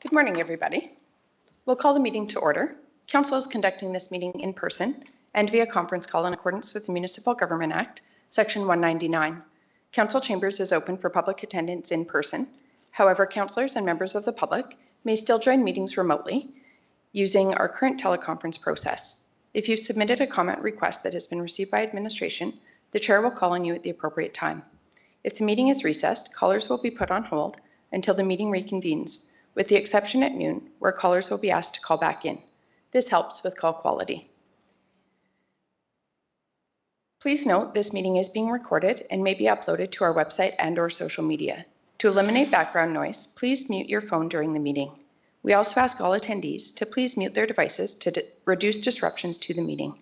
Good morning, everybody. We'll call the meeting to order. Council is conducting this meeting in person and via conference call in accordance with the Municipal Government Act, Section 199. Council chambers is open for public attendance in person. However, councillors and members of the public may still join meetings remotely using our current teleconference process. If you've submitted a comment request that has been received by administration, the chair will call on you at the appropriate time. If the meeting is recessed, callers will be put on hold until the meeting reconvenes, with the exception at noon, where callers will be asked to call back in. This helps with call quality. Please note this meeting is being recorded and may be uploaded to our website and/or social media. To eliminate background noise, please mute your phone during the meeting. We also ask all attendees to please mute their devices to reduce disruptions to the meeting.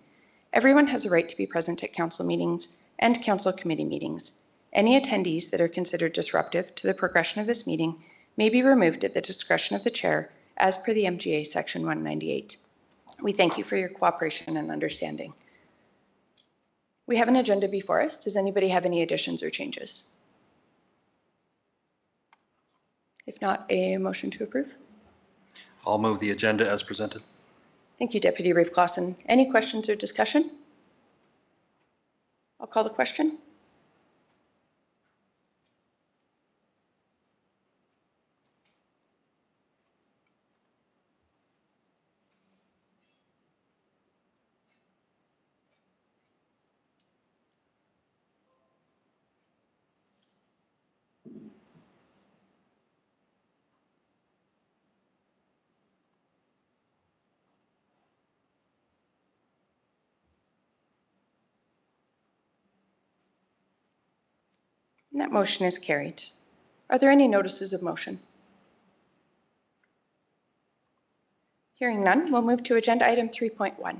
Everyone has a right to be present at council meetings and council committee meetings. Any attendees that are considered disruptive to the progression of this meeting may be removed at the discretion of the chair as per the MGA Section 198. We thank you for your cooperation and understanding. We have an agenda before us. Does anybody have any additions or changes? If not, a motion to approve? I'll move the agenda as presented. Thank you, Deputy Rafe Clausen. Any questions or discussion? I'll call the question. And that motion is carried. Are there any notices of motion? Hearing none, we'll move to agenda item 3.1.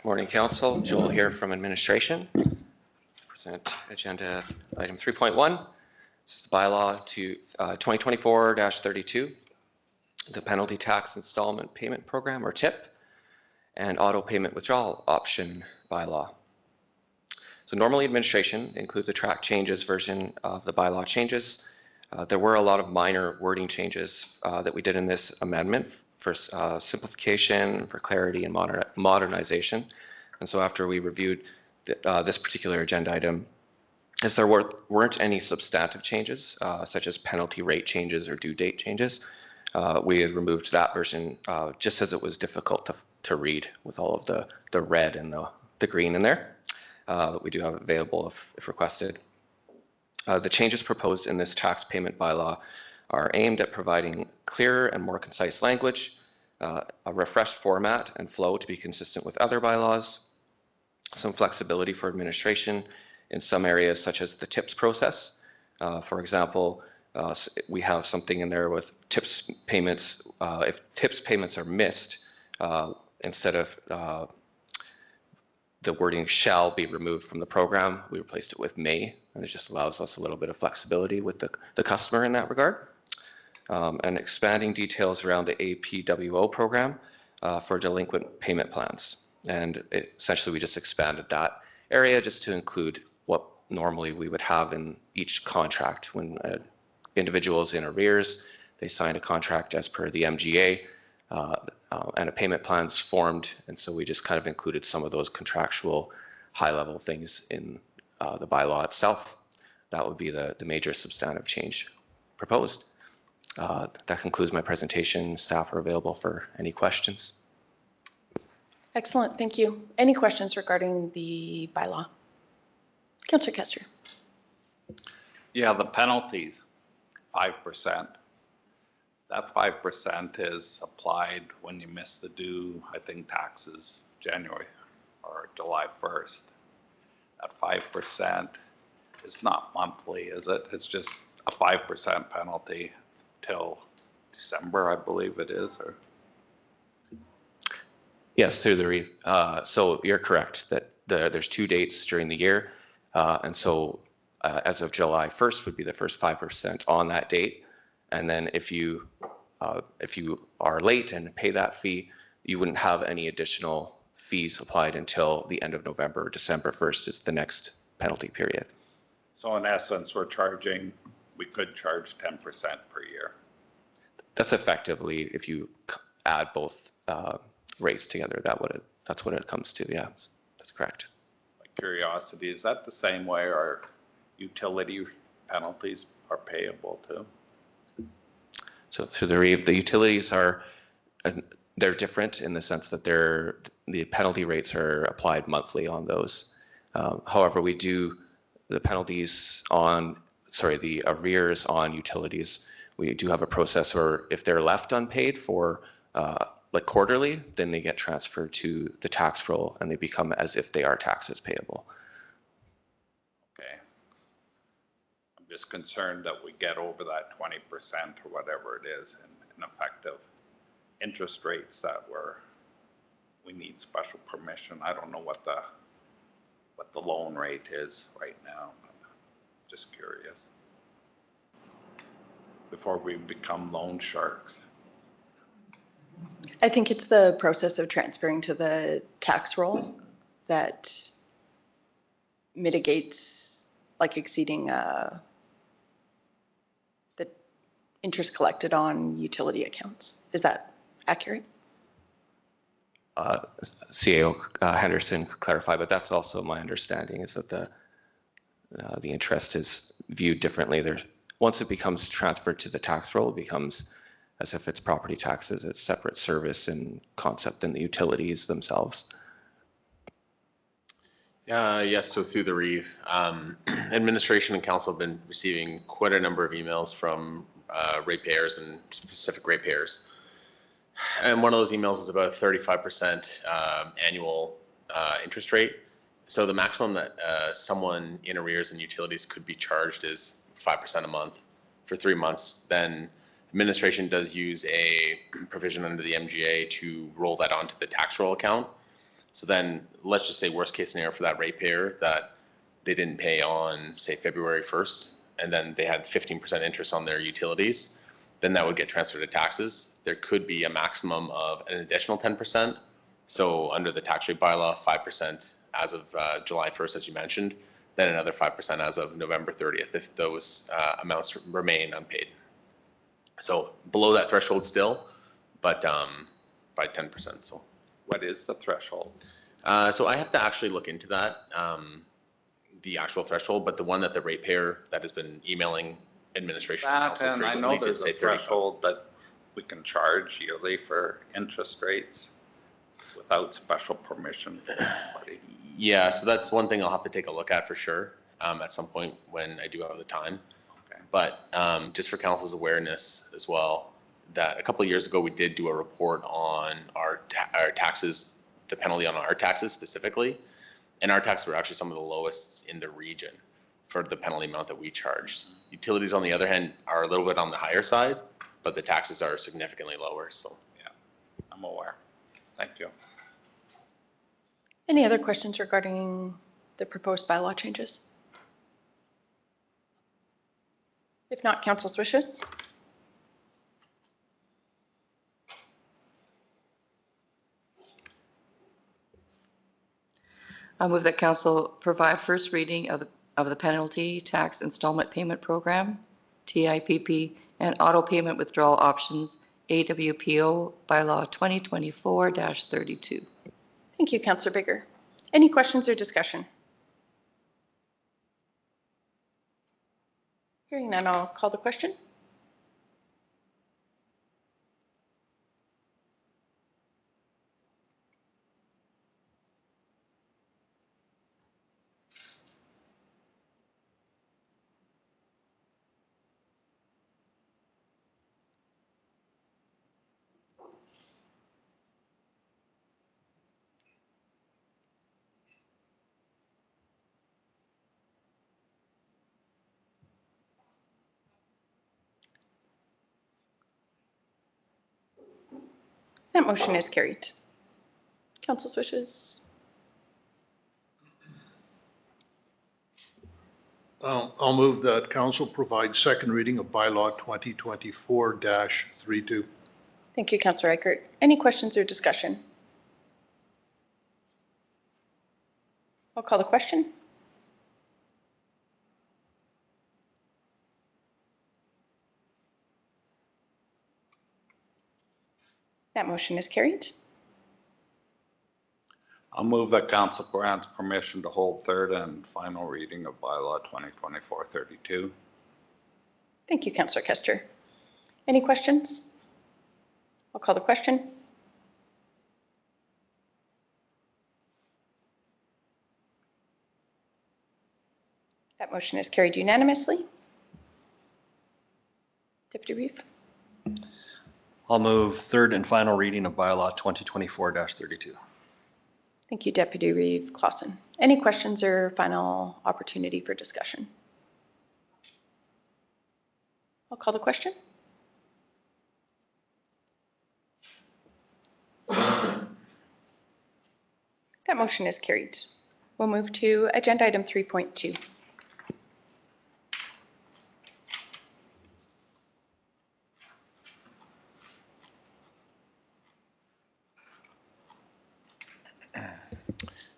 Morning, Council. Joel here from Administration. Present agenda item 3.1. This is the bylaw to 2024-32, the Penalty Tax Installment Payment Program, or TIP, and Auto Payment Withdrawal Option bylaw. So normally administration includes a track changes version of the bylaw changes. There were a lot of minor wording changes that we did in this amendment for simplification, for clarity, and modernization. And so after we reviewed this particular agenda item, as there weren't any substantive changes, such as penalty rate changes or due date changes, we had removed that version just as it was difficult to read with all of the red and the green in there. That we do have available if requested. The changes proposed in this tax payment bylaw are aimed at providing clearer and more concise language, a refreshed format and flow to be consistent with other bylaws, some flexibility for administration in some areas such as the TIPS process. For example, we have something in there with TIPS payments. If TIPS payments are missed, instead of the wording shall be removed from the program, we replaced it with may, and it just allows us a little bit of flexibility with the customer in that regard. And expanding details around the APWO program for delinquent payment plans. And essentially we just expanded that area just to include what normally we would have in each contract when individuals in arrears, they sign a contract as per the MGA and a payment plan's formed. And so we just kind of included some of those contractual high-level things in the bylaw itself. That would be the major substantive change proposed. That concludes my presentation. Staff are available for any questions. Excellent, thank you. Any questions regarding the bylaw? Councillor Kester. Yeah, the penalties, 5%. That 5% is applied when you miss the due, I think, taxes January or July 1st. That 5% is not monthly, is it? It's just a 5% penalty till December, I believe it is, or? Yes, through the so you're correct that there's 2 dates during the year, and so as of July 1st would be the first 5% on that date, and then if you are late and pay that fee, you wouldn't have any additional fees applied until the end of November. December 1st is the next penalty period. So in essence, we could charge 10% per year. That's effectively, if you add both rates together, that's what it comes to. Yeah, that's correct. Like curiosity, is that the same way our utility penalties are payable too? So through the REEV, the utilities they're different in the sense that the penalty rates are applied monthly on those. However, we do the penalties on, the arrears on utilities. We do have a process where if they're left unpaid for like quarterly, then they get transferred to the tax roll and they become as if they are taxes payable. Okay. I'm just concerned that we get over that 20% or whatever it is in effective interest rates we need special permission. I don't know what the loan rate is right now, but just curious. Before we become loan sharks. I think it's the process of transferring to the tax roll that mitigates like exceeding the interest collected on utility accounts. Is that accurate? CAO Henderson could clarify, but that's also my understanding is that the interest is viewed differently. Once it becomes transferred to the tax roll, it becomes as if it's property taxes, it's separate service and concept in the utilities themselves. Yes, so through the REEV, administration and council have been receiving quite a number of emails from ratepayers and specific ratepayers. And one of those emails was about a 35% annual interest rate. So the maximum that someone in arrears and utilities could be charged is 5% a month for 3 months. Then administration does use a provision under the MGA to roll that onto the tax roll account. So then let's just say worst case scenario for that ratepayer that they didn't pay on, say, February 1st, and then they had 15% interest on their utilities, then that would get transferred to taxes. There could be a maximum of an additional 10%. So under the tax rate bylaw, 5% as of July 1st, as you mentioned, then another 5% as of November 30th if those amounts remain unpaid. So below that threshold still, but by 10%. So What is the threshold? so I have to actually look into that, the actual threshold, but the one that the ratepayer that has been emailing administration. That, and I know frequently did there's say a 35. threshold that we can charge yearly for interest rates without special permission from anybody. Yeah, so that's one thing I'll have to take a look at for sure at some point when I do have the time. Okay. But just for council's awareness as well, that a couple of years ago we did do a report on our taxes, the penalty on our taxes specifically, and our taxes were actually some of the lowest in the region for the penalty amount that we charged. Utilities, on the other hand, are a little bit on the higher side, but the taxes are significantly lower. So Yeah, I'm aware. Thank you. Any other questions regarding the proposed bylaw changes? If not, council's wishes. I move that council provide first reading of the penalty tax installment payment program, TIPP, and auto payment withdrawal options, AWPO bylaw 2024-32. Thank you, Councillor Bigger. Any questions or discussion? Hearing none, I'll call the question. That motion is carried. Council's wishes. I'll move that council provide second reading of bylaw 2024-32. Thank you, Councillor Eichert. Any questions or discussion? I'll call the question. That motion is carried. I'll move that council grants permission to hold third and final reading of bylaw 2024-32. Thank you, Councillor Kester. Any questions? I'll call the question. That motion is carried unanimously. Deputy Reeve. I'll move third and final reading of bylaw 2024-32. Thank you, Deputy Reeve Clausen. Any questions or final opportunity for discussion? I'll call the question. That motion is carried. We'll move to agenda item 3.2.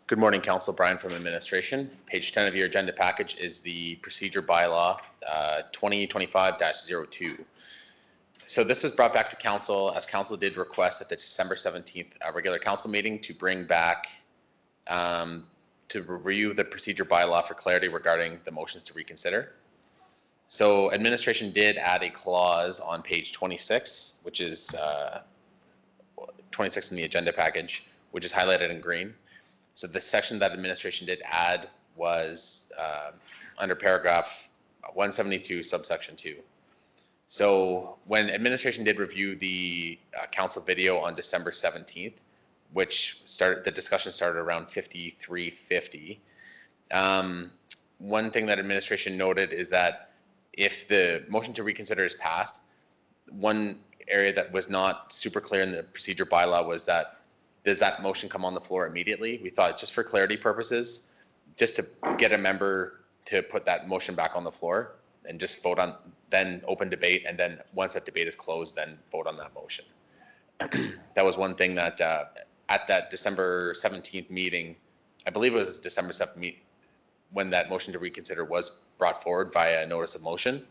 Good morning, Council. Brian from Administration. Page 10 of your agenda package is the procedure bylaw 2025-02. So this was brought back to Council as Council did request at the December 17th regular Council meeting to bring back to review the procedure bylaw for clarity regarding the motions to reconsider. So Administration did add a clause on page 26, which is 26 in the agenda package, which is highlighted in green. So the section that Administration did add was under paragraph 172 subsection 2. So when Administration did review the Council video on December 17th, which the discussion started around 53:50. One thing that Administration noted is that if the motion to reconsider is passed, one area that was not super clear in the procedure bylaw was that does that motion come on the floor immediately? We thought just for clarity purposes, just to get a member to put that motion back on the floor and just vote on, then open debate, and then once that debate is closed, then vote on that motion. That was one thing that at that December 17th meeting, I believe it was December 7th meeting, when that motion to reconsider was brought forward via notice of motion.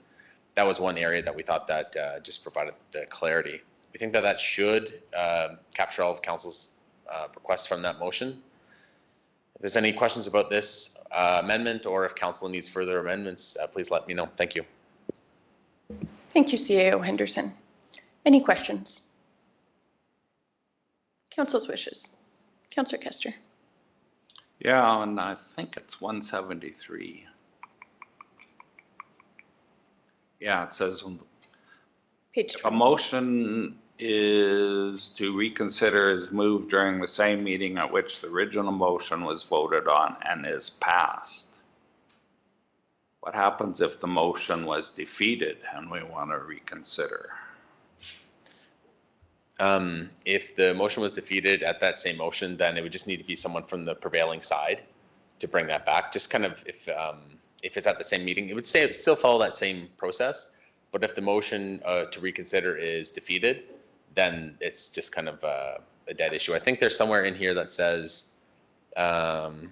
That was one area that we thought that just provided the clarity. We think that that should capture all of Council's requests from that motion. If there's any questions about this amendment, or if Council needs further amendments, please let me know. Thank you. Thank you, CAO Henderson. Any questions? Council's wishes. Councillor Kester. Yeah, and I think it's 173. Yeah, it says Page a 26. motion is to reconsider is moved during the same meeting at which the original motion was voted on and is passed. What happens if the motion was defeated and we want to reconsider? If the motion was defeated at that same motion, then it would just need to be someone from the prevailing side to bring that back. Just kind of if it's at the same meeting, it would still follow that same process. But if the motion to reconsider is defeated, then it's just kind of a dead issue. I think there's somewhere in here that says the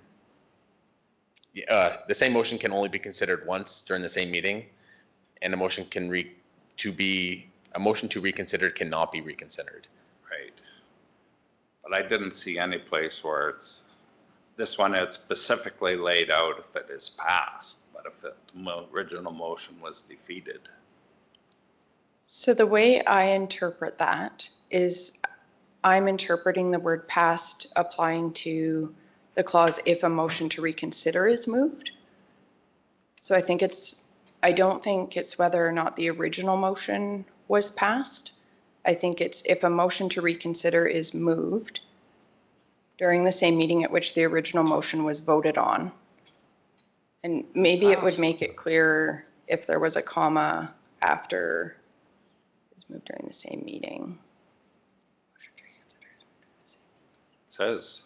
same motion can only be considered once during the same meeting, and a motion to reconsider cannot be reconsidered. Right. But I didn't see any place where this one, it's specifically laid out if it is passed, but if the original motion was defeated. So the way I interpret that is I'm interpreting the word passed applying to the clause if a motion to reconsider is moved. So I don't think it's whether or not the original motion was passed. I think it's if a motion to reconsider is moved during the same meeting at which the original motion was voted on. And maybe it would make it clearer if there was a comma after it was moved during the same meeting. It says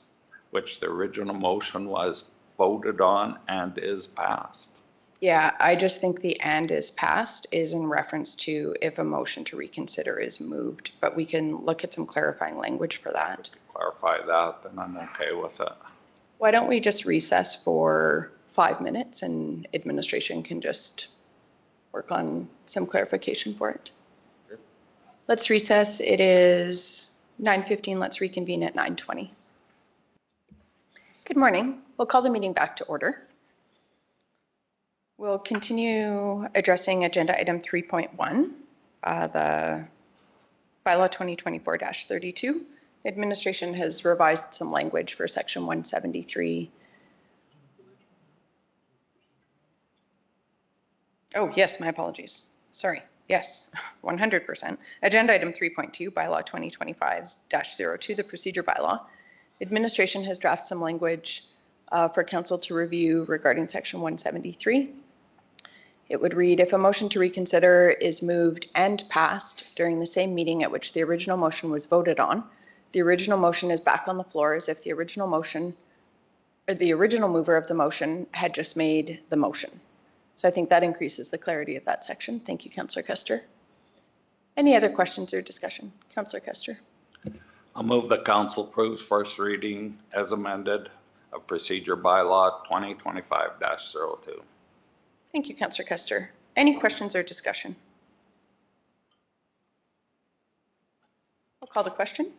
which the original motion was voted on and is passed. Yeah, I just think the "and is passed" is in reference to if a motion to reconsider is moved, but we can look at some clarifying language for that. Clarify that, then I'm okay with it. Why don't we just recess for 5 minutes and administration can just work on some clarification for it? Sure. Let's recess. It is 9:15. Let's reconvene at 9:20. Good morning. We'll call the meeting back to order. We'll continue addressing agenda item 3.1, the bylaw 2024-32. Administration has revised some language for section 173. Oh, yes, my apologies. Sorry. Yes, 100%. Agenda item 3.2, bylaw 2025-02, the procedure bylaw. Administration has drafted some language for council to review regarding section 173. It would read, if a motion to reconsider is moved and passed during the same meeting at which the original motion was voted on, the original motion is back on the floor as if the original motion, or the original mover of the motion had just made the motion. So I think that increases the clarity of that section. Thank you, Councillor Custer. Any other questions or discussion? Councillor Custer. I'll move the council approves first reading as amended of procedure bylaw 2025-02. Thank you, Councillor Custer. Any questions or discussion? I'll call the question.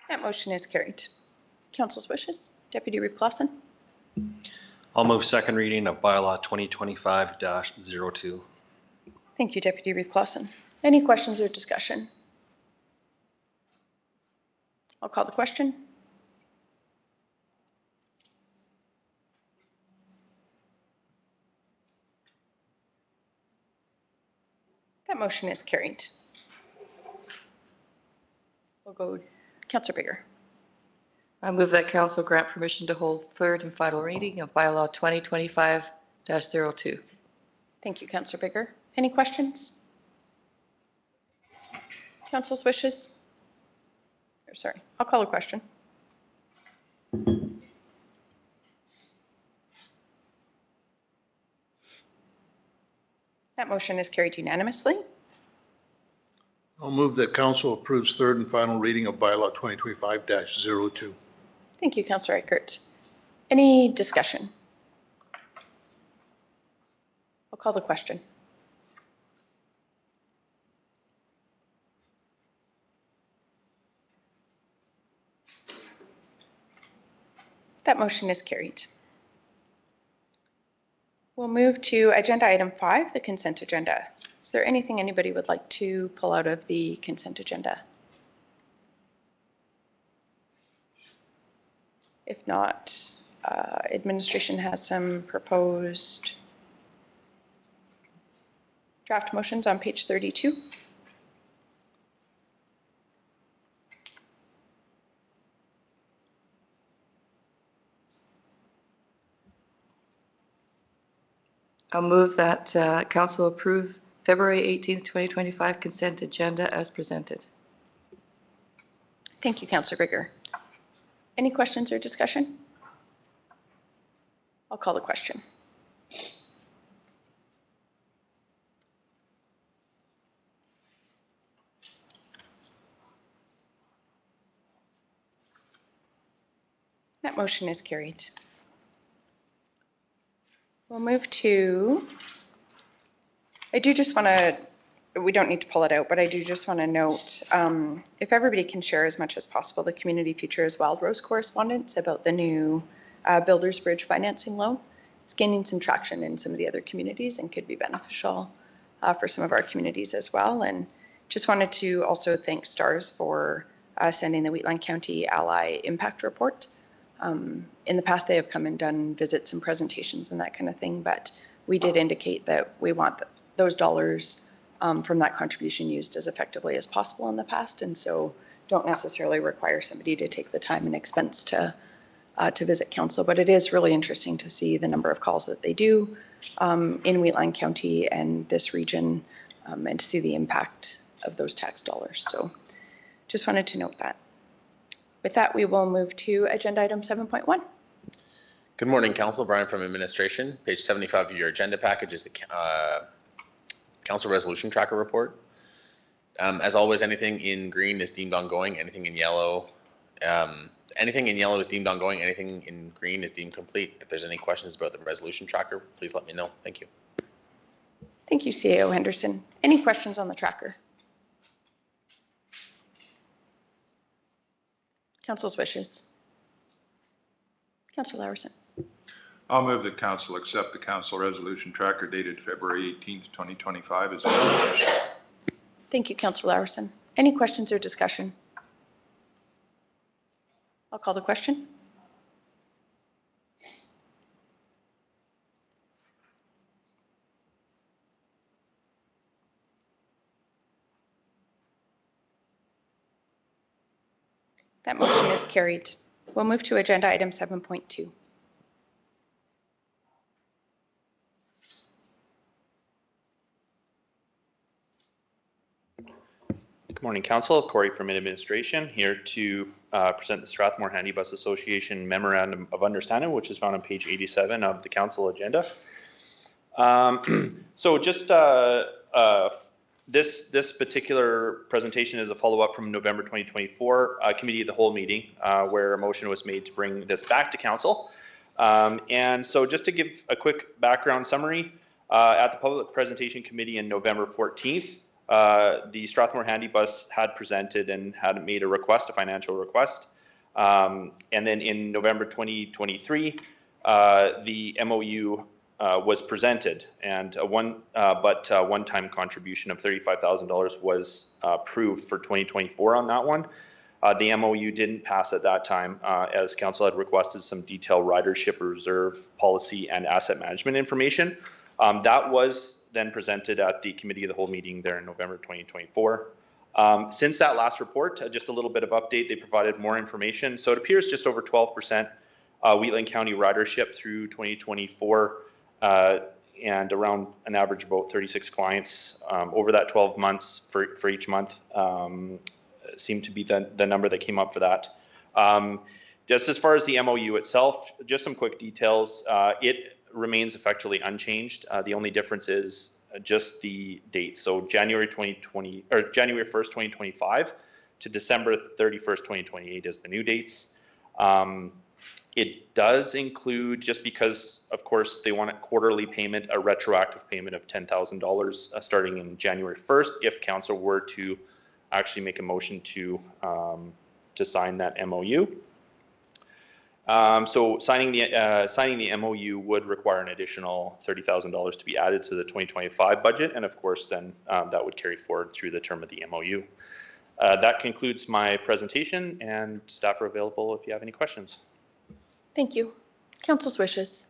That motion is carried. Council's wishes. Deputy Reeve Clausen. I'll move second reading of bylaw 2025-02. Thank you, Deputy Reeve Clausen. Any questions or discussion? I'll call the question. That motion is carried. We'll go Councillor Bigger. I move that council grant permission to hold third and final reading of bylaw 2025-02. Thank you, Councillor Bigger. Any questions? Council's wishes? Or sorry, I'll call a question. That motion is carried unanimously. I'll move that council approves third and final reading of bylaw 2025-02. Thank you, Councillor Eichert. Any discussion? I'll call the question. That motion is carried. We'll move to agenda item 5, the consent agenda. Is there anything anybody would like to pull out of the consent agenda? If not, administration has some proposed draft motions on page 32. I'll move that council approve February 18th, 2025 consent agenda as presented. Thank you, Councillor Bigger. Any questions or discussion? I'll call the question. That motion is carried. We'll move to, I do just want to, we don't need to pull it out, but I do just want to note, if everybody can share as much as possible, the Community Futures Wild Rose correspondence about the new Builders Bridge financing loan. It's gaining some traction in some of the other communities and could be beneficial for some of our communities as well. And just wanted to also thank STARS for sending the Wheatland County Ally Impact Report. In the past, they have come and done visits and presentations and that kind of thing, but we did indicate that we want those dollars from that contribution used as effectively as possible in the past, and so don't necessarily require somebody to take the time and expense to visit council. But it is really interesting to see the number of calls that they do in Wheatland County and this region, and to see the impact of those tax dollars. So just wanted to note that. With that, we will move to agenda item 7.1. Good morning, Council. Brian from Administration. Page 75 of your agenda package is the Council Resolution Tracker Report. As always, anything in green is deemed ongoing, anything in yellow is deemed ongoing, anything in green is deemed complete. If there's any questions about the resolution tracker, please let me know. Thank you. Thank you, CAO Henderson. Any questions on the tracker? Council's wishes. Councilor Larson. I'll move that council accept the council resolution tracker dated February 18th, 2025 as published. Thank you, Councilor Larson. Any questions or discussion? I'll call the question. That motion is carried. We'll move to agenda item 7.2. Good morning, Council. Corey from Administration here to present the Strathmore Handy Bus Association Memorandum of Understanding, which is found on page 87 of the Council agenda. So just this particular presentation is a follow-up from November 2024 Committee of the Whole meeting, where a motion was made to bring this back to Council. And so just to give a quick background summary, at the Public Presentation Committee in November 14th, the Strathmore Handy Bus had presented and had made a request, a financial request. And then in November 2023, the MOU was presented, and a one-time contribution of $35,000 was approved for 2024 on that one. The MOU didn't pass at that time, as Council had requested some detailed ridership reserve policy and asset management information. That was then presented at the Committee of the Whole meeting there in November 2024. Since that last report, just a little bit of update, they provided more information. So it appears just over 12% Wheatland County ridership through 2024, and around an average of about 36 clients over that 12 months for each month seemed to be the number that came up for that. Just as far as the MOU itself, just some quick details. It remains effectively unchanged. The only difference is just the date. So January 1st, 2025 to December 31st, 2028 is the new dates. It does include, just because, of course, they want a quarterly payment, a retroactive payment of $10,000 starting in January 1st, if council were to actually make a motion to sign that MOU. So signing the MOU would require an additional $30,000 to be added to the 2025 budget, and of course, then that would carry forward through the term of the MOU. That concludes my presentation, and staff are available if you have any questions. Thank you. Council's wishes.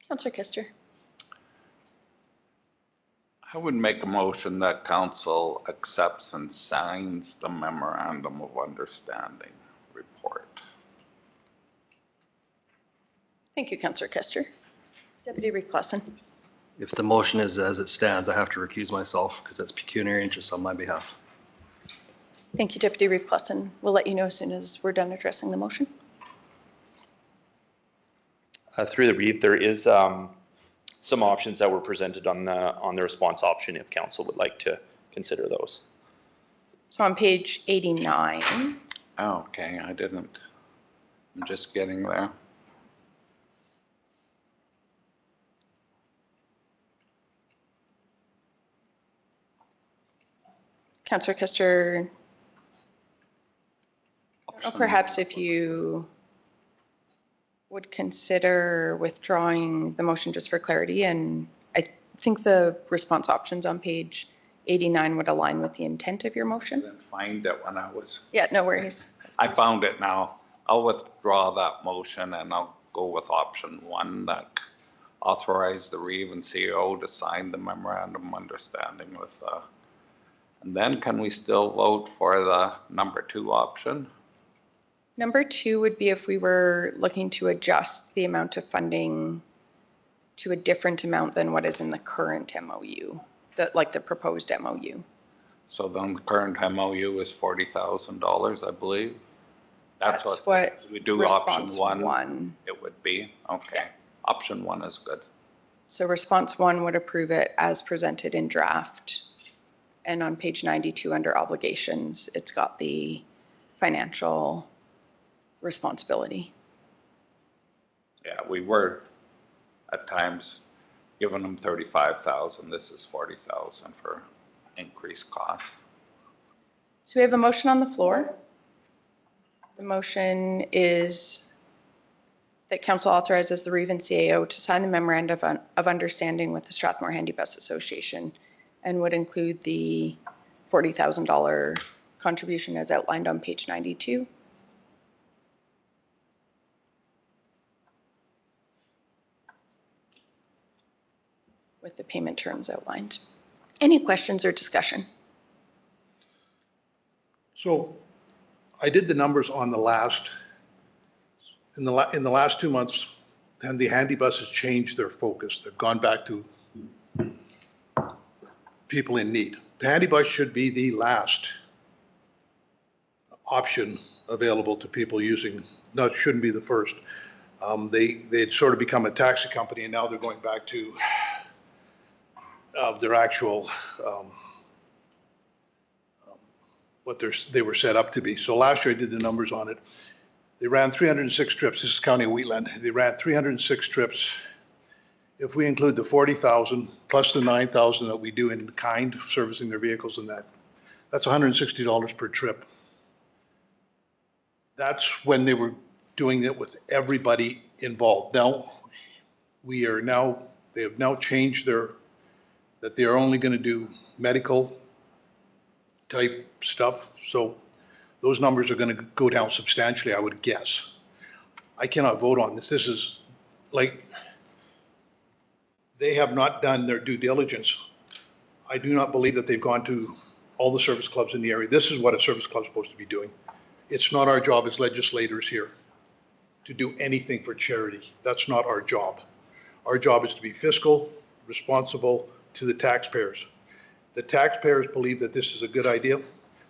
Councilor Kester. I would make a motion that council accepts and signs the memorandum of understanding report. Thank you, Councilor Kester. Deputy Reeve Clausen. If the motion is as it stands, I have to recuse myself because that's pecuniary interest on my behalf. Thank you, Deputy Reeve Clausen. We'll let you know as soon as we're done addressing the motion. Through the Reeve, there is some options that were presented on the response option if council would like to consider those. So on page 89. Okay, I didn't. I'm just getting there. Councilor Kester, or perhaps if you would consider withdrawing the motion just for clarity, and I think the response options on page 89 would align with the intent of your I motion. didn't find it when I was. Yeah, no worries. I found it now. I'll withdraw that motion and I'll go with option 1 that authorize the Reeve and CEO to sign the memorandum of understanding with. And then can we still vote for the number 2 option? Number 2 would be if we were looking to adjust the amount of funding to a different amount than what is in the current MOU. the proposed MOU. So then the current MOU is $40,000, I believe? That's what we do option response one, one. it would be, okay. Option one is good. So response one would approve it as presented in draft. And on page 92 under obligations, it's got the financial responsibility. Yeah, we were at times giving them 35,000. This is 40,000 for increased cost. So we have a motion on the floor. The motion is that council authorizes the Reeve and CAO to sign the memorandum of understanding with the Strathmore Handy Bus Association and would include the $40,000 contribution as outlined on page 92. With the payment terms outlined. Any questions or discussion? So I did the numbers on the last, in the last 2 months, and the handy buses changed their focus. They've gone back to people in need. The handy bus should be the last option available to people using, no, it shouldn't be the first. They'd sort of become a taxi company and now they're going back to their actual, what they were set up to be. So last year I did the numbers on it. They ran 306 trips. This is County of Wheatland. They ran 306 trips. If we include the 40,000 plus the 9,000 that we do in kind, servicing their vehicles and that's $160 per trip. That's when they were doing it with everybody involved. Now, they have now changed that they are only going to do medical type stuff. So those numbers are going to go down substantially, I would guess. I cannot vote on this. This is like, they have not done their due diligence. I do not believe that they've gone to all the service clubs in the area. This is what a service club is supposed to be doing. It's not our job as legislators here to do anything for charity. That's not our job. Our job is to be fiscal, responsible to the taxpayers. The taxpayers believe that this is a good idea.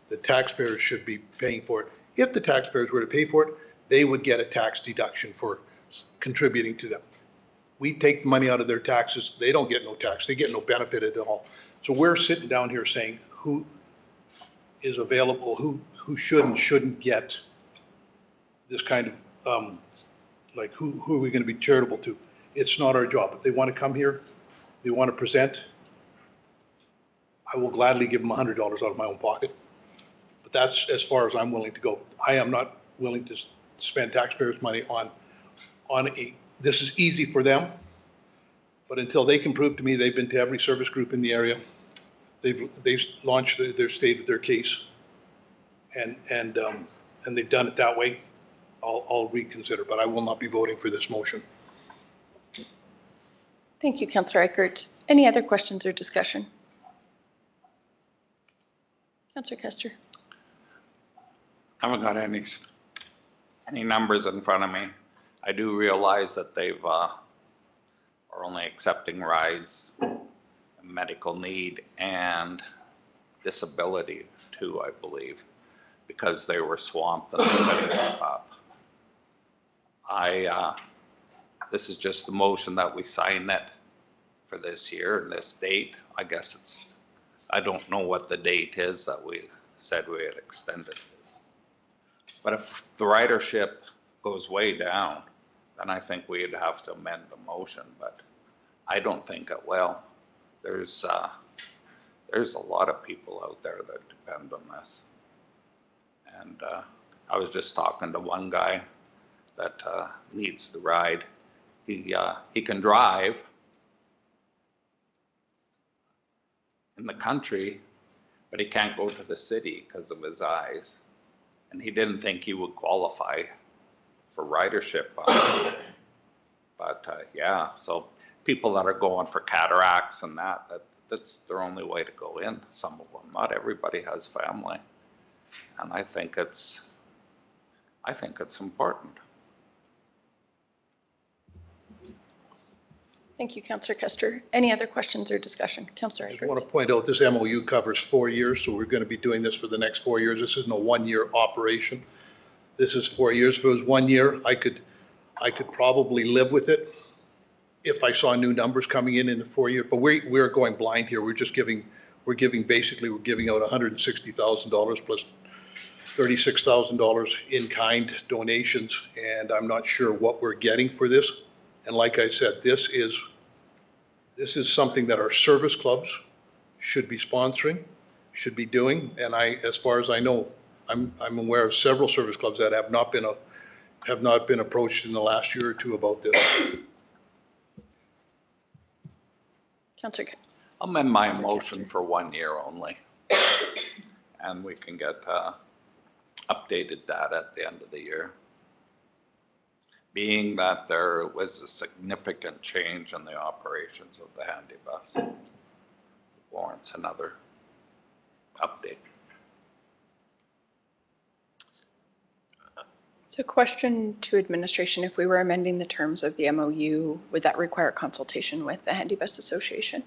The taxpayers should be paying for it. If the taxpayers were to pay for it, they would get a tax deduction for contributing to them. We take money out of their taxes. They don't get no tax. They get no benefit at all. So we're sitting down here saying who is available, who should and shouldn't get this kind of, like who are we going to be charitable to? It's not our job. If they want to come here, they want to present, I will gladly give them $100 out of my own pocket. But that's as far as I'm willing to go. I am not willing to spend taxpayers' money on this is easy for them, but until they can prove to me they've been to every service group in the area, they've launched their stated their case, and they've done it that way, I'll reconsider, but I will not be voting for this motion. Thank you, Councillor Eichert. Any other questions or discussion? Councillor Kester. I haven't got any numbers in front of me. I do realize that they've are only accepting rides, medical need, and disability too, I believe, because they were swamped and they couldn't keep up. This is just the motion that we sign it for this year and this date. I guess I don't know what the date is that we said we had extended. But if the ridership goes way down, then I think we'd have to amend the motion, but I don't think it will. There's a lot of people out there that depend on this. And I was just talking to one guy that needs the ride. He can drive in the country, but he can't go to the city because of his eyes. And he didn't think he would qualify for ridership on it. But yeah, so people that are going for cataracts and that's their only way to go in, some of them. Not everybody has family. And I think it's important. Thank you, Councillor Kester. Any other questions or discussion? Councillor I just want Edwards. to point out, this MOU covers 4 years, so we're going to be doing this for the next 4 years. This isn't a one-year operation. This is 4 years. If it was 1 year, I could probably live with it if I saw new numbers coming in the 4 year, but we're going blind here. We're giving out $160,000 plus $36,000 in kind donations, and I'm not sure what we're getting for this. And like I said, this is something that our service clubs should be sponsoring, should be doing. And as far as I know, I'm aware of several service clubs that have not been approached in the last year or two about this. Councillor, I'll amend my motion for 1 year only. And we can get updated data at the end of the year. Being that there was a significant change in the operations of the handy bus, warrants another update. so question to administration, if we were amending the terms of the MOU, would that require consultation with the Handy Bus Association?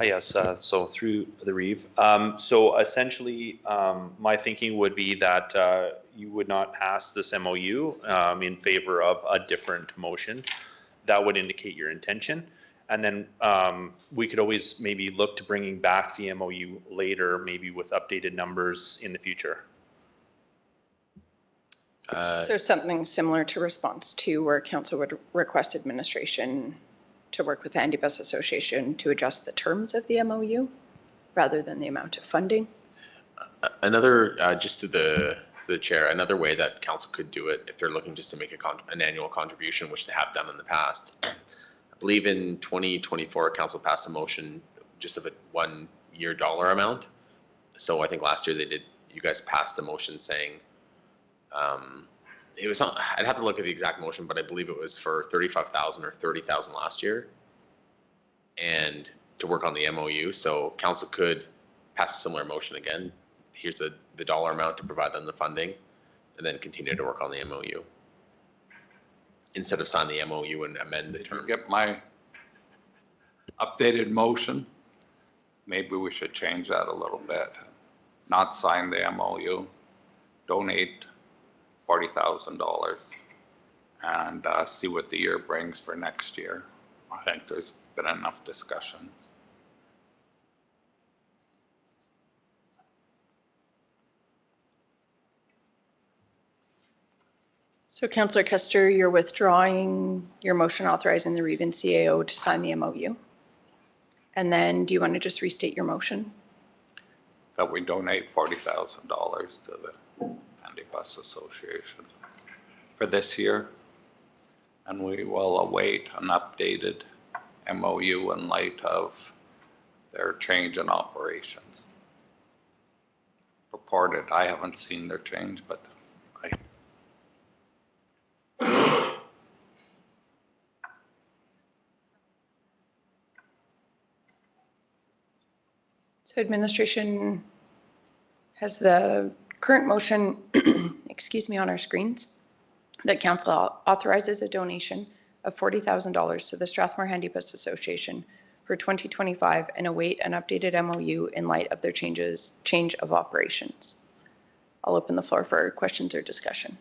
Yes, so through the Reeve. So essentially, my thinking would be that you would not pass this MOU in favor of a different motion. That would indicate your intention. And then we could always maybe look to bringing back the MOU later, maybe with updated numbers in the future. So something similar to response to where council would request administration to work with the Handy Bus Association to adjust the terms of the MOU rather than the amount of funding. Another, just to the chair, another way that council could do it if they're looking just to make an annual contribution, which they have done in the past. I believe in 2024, council passed a motion just of a 1 year dollar amount. So I think last year you guys passed a motion saying, it was not, I'd have to look at the exact motion, but I believe it was for 35,000 or 30,000 last year, and to work on the MOU. So council could pass a similar motion again. Here's the dollar amount to provide them the funding, and then continue to work on the MOU instead of sign the MOU and amend the Did you term. get my updated motion? Maybe we should change that a little bit. Not sign the MOU, donate $40,000 and see what the year brings for next year. I think there's been enough discussion. So Councillor Kester, you're withdrawing your motion authorizing the Reeve and CAO to sign the MOU. And then do you want to just restate your motion? That we donate $40,000 to the Handy Bus Association for this year. And we will await an updated MOU in light of their change in operations. Purported, I haven't seen their change, but So administration has the current motion, excuse me, on our screens, that council authorizes a donation of $40,000 to the Strathmore Handy Bus Association for 2025 and await an updated MOU in light of their change of operations. I'll open the floor for questions or discussion.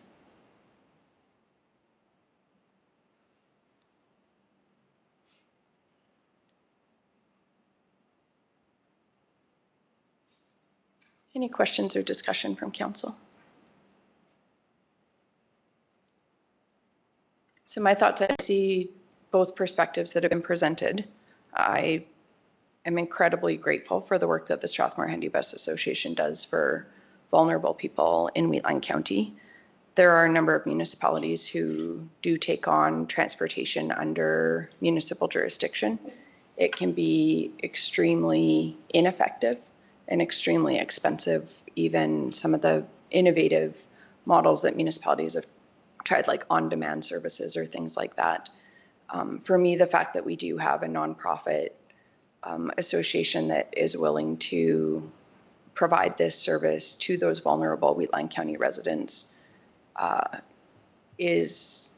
Any questions or discussion from council? So my thoughts, I see both perspectives that have been presented. I am incredibly grateful for the work that the Strathmore Handy Bus Association does for vulnerable people in Wheatland County. There are a number of municipalities who do take on transportation under municipal jurisdiction. It can be extremely ineffective and extremely expensive. Even some of the innovative models that municipalities have tried, like on-demand services or things like that. For me, the fact that we do have a nonprofit association that is willing to provide this service to those vulnerable Wheatland County residents is,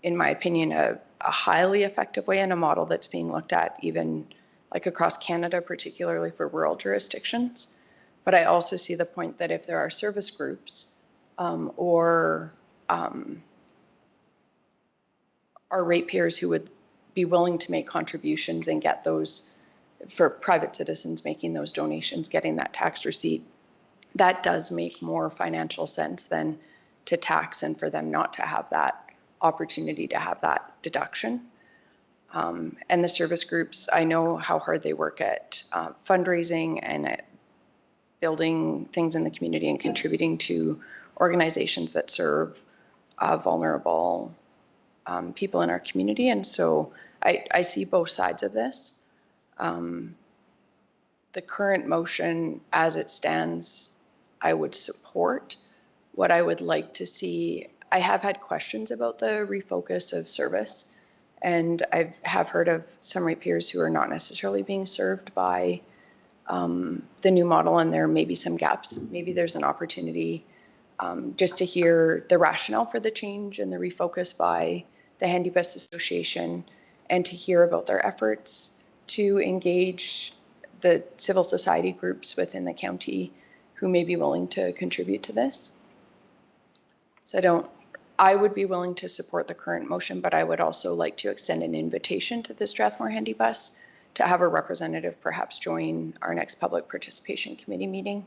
in my opinion, a highly effective way and a model that's being looked at even like across Canada, particularly for rural jurisdictions. But I also see the point that if there are service groups or our ratepayers who would be willing to make contributions and get those, for private citizens making those donations, getting that tax receipt, that does make more financial sense than to tax and for them not to have that opportunity to have that deduction. And the service groups, I know how hard they work at fundraising and at building things in the community and contributing to organizations that serve vulnerable people in our community. And so I see both sides of this. The current motion as it stands, I would support. What I would like to see, I have had questions about the refocus of service, and I have heard of some ratepayers who are not necessarily being served by the new model, and there may be some gaps. Maybe there's an opportunity just to hear the rationale for the change and the refocus by the Handy Bus Association, and to hear about their efforts to engage the civil society groups within the county who may be willing to contribute to this. So I would be willing to support the current motion, but I would also like to extend an invitation to the Strathmore Handy Bus to have a representative perhaps join our next public participation committee meeting,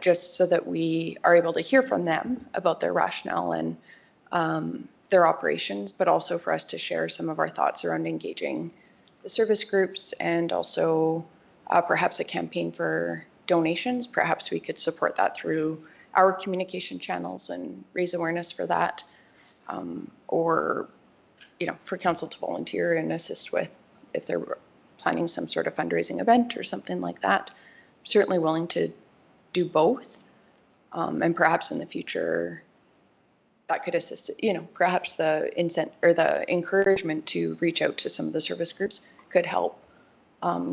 just so that we are able to hear from them about their rationale and their operations, but also for us to share some of our thoughts around engaging the service groups and also perhaps a campaign for donations. Perhaps we could support that through our communication channels and raise awareness for that, or for council to volunteer and assist with if they're planning some sort of fundraising event or something like that. I'm certainly willing to do both, and perhaps in the future that could assist, perhaps the incent or the encouragement to reach out to some of the service groups could help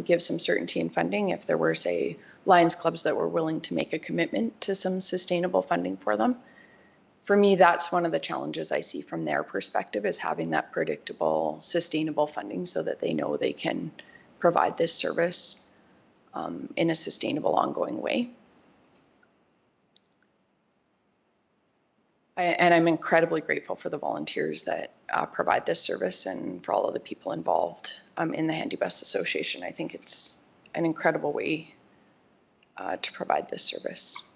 give some certainty in funding if there were, say, Lions clubs that were willing to make a commitment to some sustainable funding for them. For me, that's one of the challenges I see from their perspective, is having that predictable, sustainable funding so that they know they can provide this service in a sustainable, ongoing way. And I'm incredibly grateful for the volunteers that provide this service and for all of the people involved in the Handy Bus Association. I think it's an incredible way to provide this service.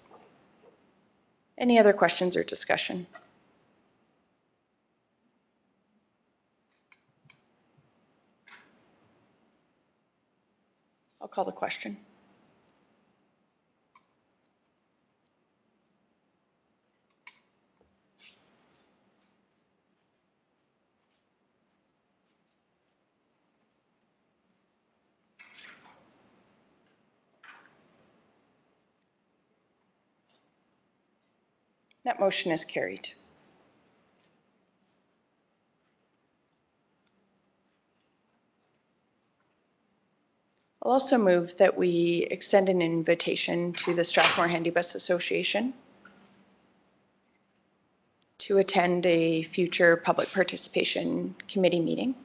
Any other questions or discussion? I'll call the question. That motion is carried. I'll also move that we extend an invitation to the Strathmore Handy Bus Association to attend a future public participation committee meeting.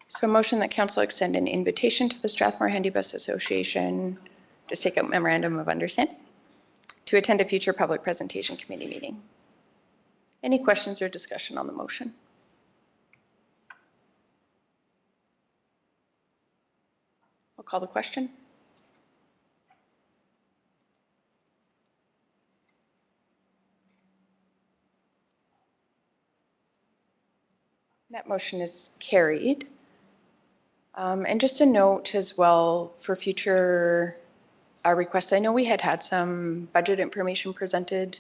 So a motion that council extend an invitation to the Strathmore Handy Bus Association, just take out memorandum of understanding, to attend a future public presentation committee meeting. Any questions or discussion on the motion? I'll call the question. That motion is carried. And just a note as well for future requests, I know we had some budget information presented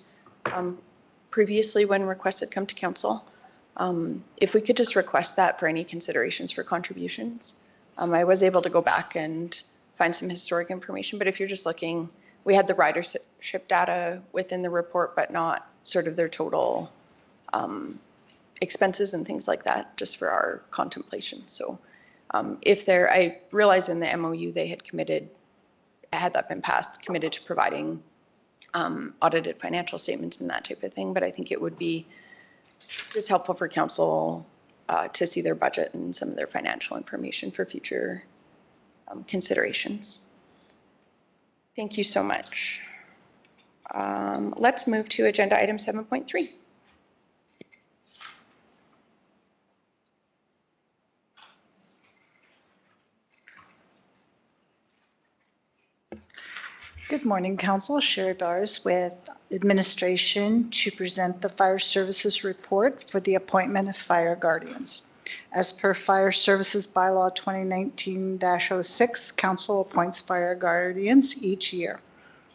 previously when requests had come to council. If we could just request that for any considerations for contributions. I was able to go back and find some historic information, but if you're just looking, we had the ridership data within the report, but not sort of their total expenses and things like that, just for our contemplation. So I realize in the MOU they had committed, had that been passed, committed to providing audited financial statements and that type of thing, but I think it would be just helpful for council to see their budget and some of their financial information for future considerations. Thank you so much. Let's move to agenda item 7.3. Good morning, Council. Sherry Bars with Administration to present the Fire Services Report for the appointment of fire guardians. As per Fire Services Bylaw 2019-06, Council appoints fire guardians each year.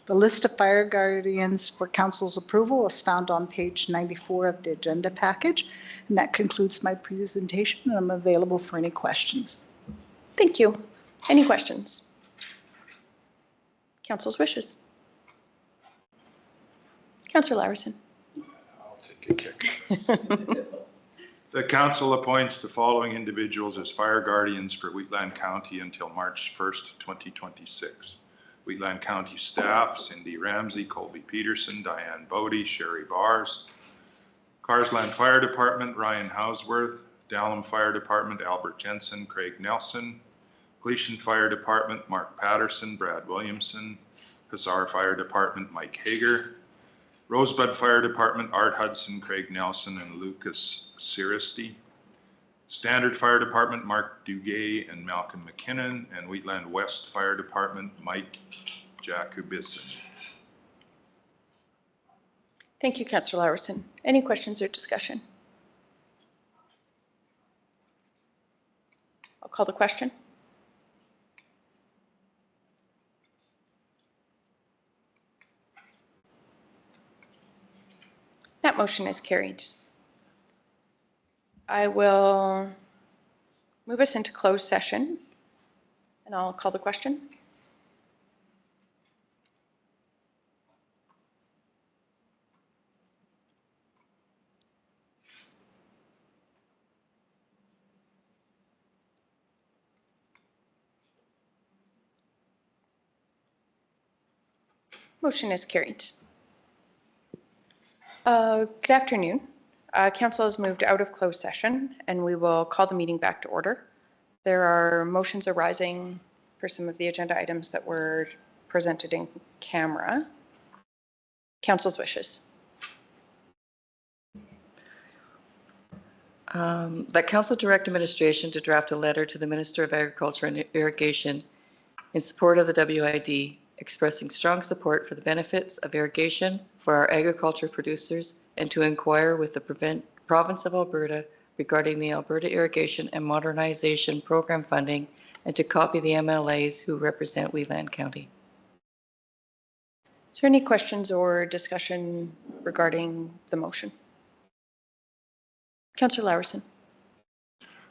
The list of fire guardians for Council's approval is found on page 94 of the agenda package, and that concludes my presentation, and I'm available for any questions. Thank you. Any questions? Council's wishes. Councillor Laverson. I'll take a kick at this. The council appoints the following individuals as fire guardians for Wheatland County until March 1st, 2026. Wheatland County staff: Cindy Ramsey, Colby Peterson, Diane Bodie, Sherry Bars. Carsland Fire Department: Ryan Hausworth. Dallam Fire Department: Albert Jensen, Craig Nelson. Gleason Fire Department: Mark Patterson, Brad Williamson. Hussar Fire Department: Mike Hager. Rosebud Fire Department: Art Hudson, Craig Nelson, and Lucas Siristi. Standard Fire Department: Mark Dugay and Malcolm McKinnon. And Wheatland West Fire Department: Mike Jacobison. Thank you, Councillor Laverson. Any questions or discussion? I'll call the question. That motion is carried. I will move us into closed session, and I'll call the question. Motion is carried. Good afternoon. Council has moved out of closed session, and we will call the meeting back to order. There are motions arising for some of the agenda items that were presented in camera. Council's wishes. That Council direct administration to draft a letter to the Minister of Agriculture and Irrigation in support of the WID, expressing strong support for the benefits of irrigation for our agriculture producers, and to inquire with the province of Alberta regarding the Alberta Irrigation and Modernization Program funding, and to copy the MLAs who represent Wheatland County. Is there any questions or discussion regarding the motion? Councillor Laverson.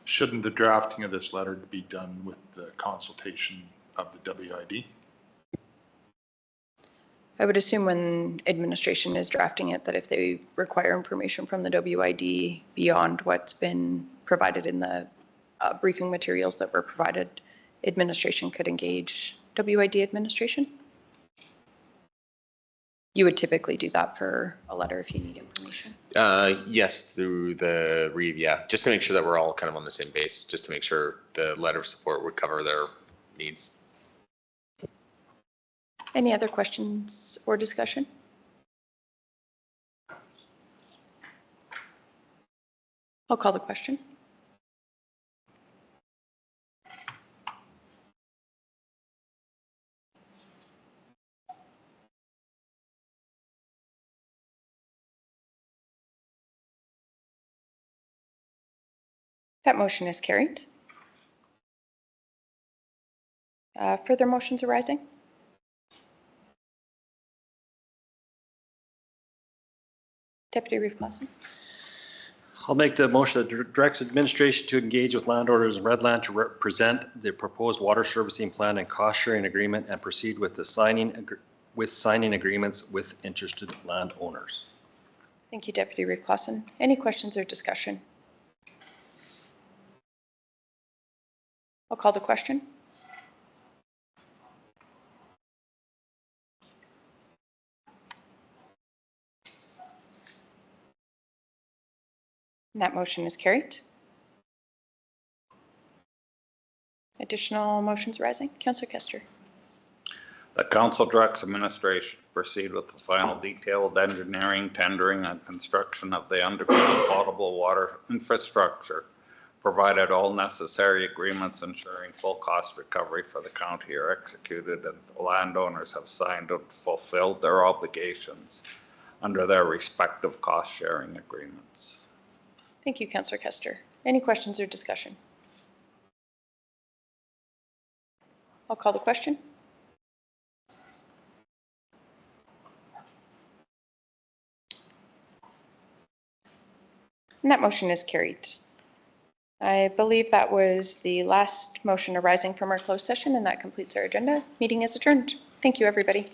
Shouldn't the drafting of this letter be done with the consultation of the WID? I would assume when administration is drafting it that if they require information from the WID beyond what's been provided in the briefing materials that were provided, administration could engage WID administration. You would typically do that for a letter if you need information. Yes, through the REIV, yeah, just to make sure that we're all kind of on the same base, just to make sure the letter of support would cover their needs. Any other questions or discussion? I'll call the question. That motion is carried. Further motions arising? Deputy Reeve Clausen. I'll make the motion that directs administration to engage with landowners in Redland to present the proposed water servicing plan and cost sharing agreement and proceed with the signing agreements with interested landowners. Thank you, Deputy Reeve Clausen. Any questions or discussion? I'll call the question. And that motion is carried. Additional motions arising? Councillor Kester. The council directs administration to proceed with the final detailed engineering, tendering, and construction of the underground potable water infrastructure, provided all necessary agreements ensuring full cost recovery for the county are executed and the landowners have signed and fulfilled their obligations under their respective cost sharing agreements. Thank you, Councillor Kester. Any questions or discussion? I'll call the question. And that motion is carried. I believe that was the last motion arising from our closed session, and that completes our agenda. Meeting is adjourned. Thank you, everybody.